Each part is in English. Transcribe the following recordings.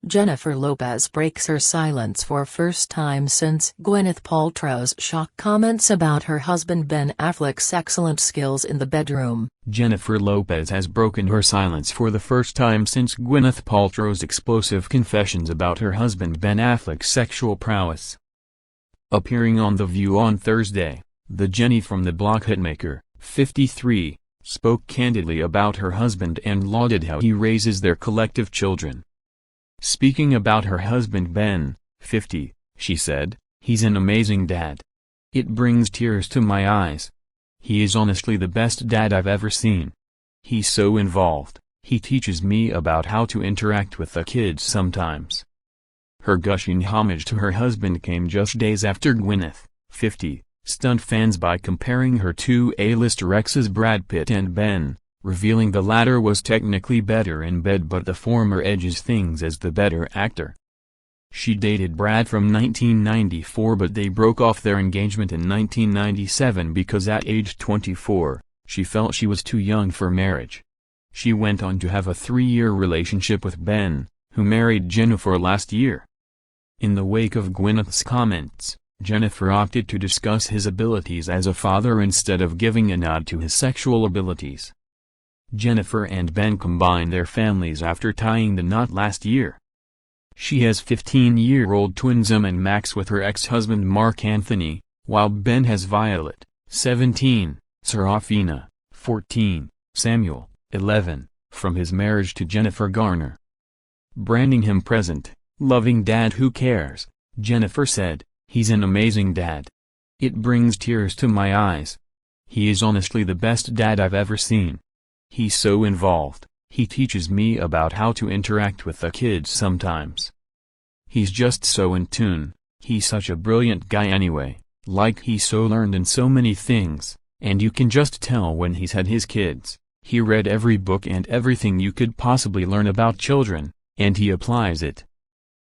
Jennifer Lopez breaks her silence for first time since Gwyneth Paltrow's shock comments about her husband Ben Affleck's excellent skills in the bedroom. Jennifer Lopez has broken her silence for the first time since Gwyneth Paltrow's explosive confessions about her husband Ben Affleck's sexual prowess. Appearing on The View on Thursday, the Jenny from the block hitmaker, 53, spoke candidly about her husband and lauded how he raises their collective children. Speaking about her husband Ben, 50, she said, "He's an amazing dad. It brings tears to my eyes. He is honestly the best dad I've ever seen. He's so involved, he teaches me about how to interact with the kids sometimes." Her gushing homage to her husband came just days after Gwyneth, 50, stunned fans by comparing her to A-lister exes Brad Pitt and Ben, revealing the latter was technically better in bed but the former edges things as the better actor. She dated Brad from 1994 but they broke off their engagement in 1997 because at age 24, she felt she was too young for marriage. She went on to have a 3-year relationship with Ben, who married Jennifer last year. In the wake of Gwyneth's comments, Jennifer opted to discuss his abilities as a father instead of giving a nod to his sexual abilities. Jennifer and Ben combined their families after tying the knot last year. She has 15-year-old twins Em and Max with her ex-husband Mark Anthony, while Ben has Violet, 17, Serafina, 14, Samuel, 11, from his marriage to Jennifer Garner. Branding him present, loving dad who cares, Jennifer said, "He's an amazing dad. It brings tears to my eyes. He is honestly the best dad I've ever seen. He's so involved, he teaches me about how to interact with the kids sometimes. He's just so in tune, he's such a brilliant guy anyway, like he's so learned in so many things, and you can just tell when he's had his kids, he read every book and everything you could possibly learn about children, and he applies it.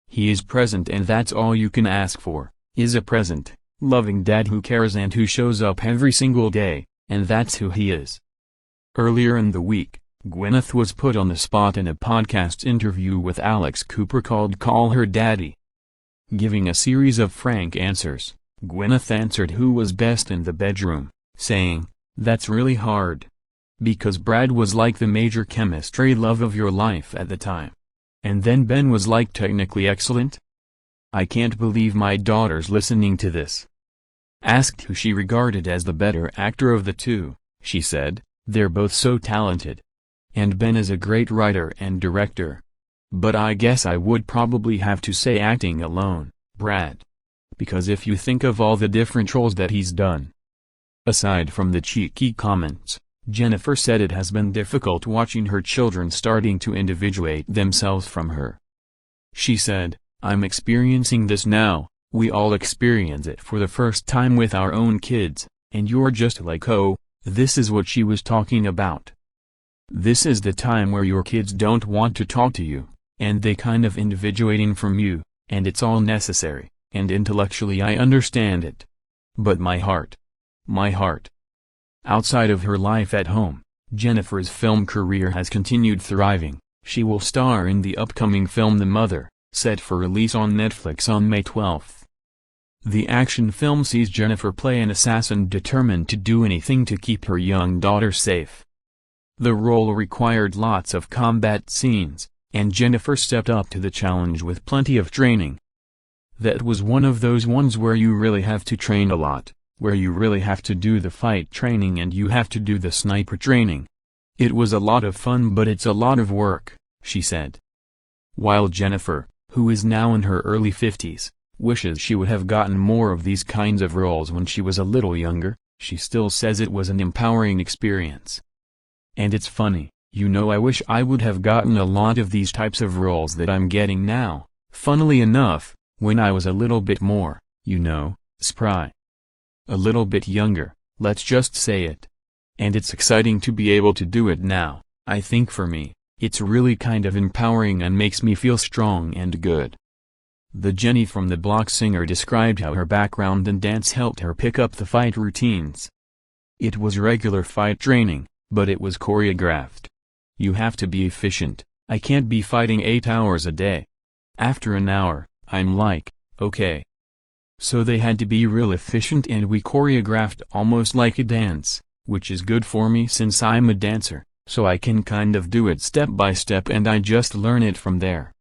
He is present and that's all you can ask for, is a present, loving dad who cares and who shows up every single day, and that's who he is." Earlier in the week, Gwyneth was put on the spot in a podcast interview with Alex Cooper called Call Her Daddy. Giving a series of frank answers, Gwyneth answered who was best in the bedroom, saying, "That's really hard. Because Brad was like the major chemistry love of your life at the time. And then Ben was like technically excellent? I can't believe my daughter's listening to this." Asked who she regarded as the better actor of the two, she said, "They're both so talented. And Ben is a great writer and director. But I guess I would probably have to say acting alone, Brad. Because if you think of all the different roles that he's done." Aside from the cheeky comments, Jennifer said it has been difficult watching her children starting to individuate themselves from her. She said, "I'm experiencing this now, we all experience it for the first time with our own kids, and you're just like, oh, this is what she was talking about. This is the time where your kids don't want to talk to you, and they kind of individuating from you, and it's all necessary, and intellectually I understand it. But my heart. Outside of her life at home, Jennifer's film career has continued thriving. She will star in the upcoming film The Mother, set for release on Netflix on May 12. The action film sees Jennifer play an assassin determined to do anything to keep her young daughter safe. The role required lots of combat scenes, and Jennifer stepped up to the challenge with plenty of training. That was one of those ones where you really have to train a lot, where you really have to do the fight training and you have to do the sniper training. It was a lot of fun but it's a lot of work," she said. While Jennifer, who is now in her early 50s, wishes she would have gotten more of these kinds of roles when she was a little younger, she still says it was an empowering experience. "And it's funny, I wish I would have gotten a lot of these types of roles that I'm getting now, funnily enough, when I was a little bit more, spry. A little bit younger, let's just say it. And it's exciting to be able to do it now. I think for me, it's really kind of empowering and makes me feel strong and good." The Jenny from the Block singer described how her background in dance helped her pick up the fight routines. "It was regular fight training, but it was choreographed. You have to be efficient, I can't be fighting 8 hours a day. After an hour, I'm like, okay. So they had to be real efficient and we choreographed almost like a dance, which is good for me since I'm a dancer, so I can kind of do it step by step and I just learn it from there.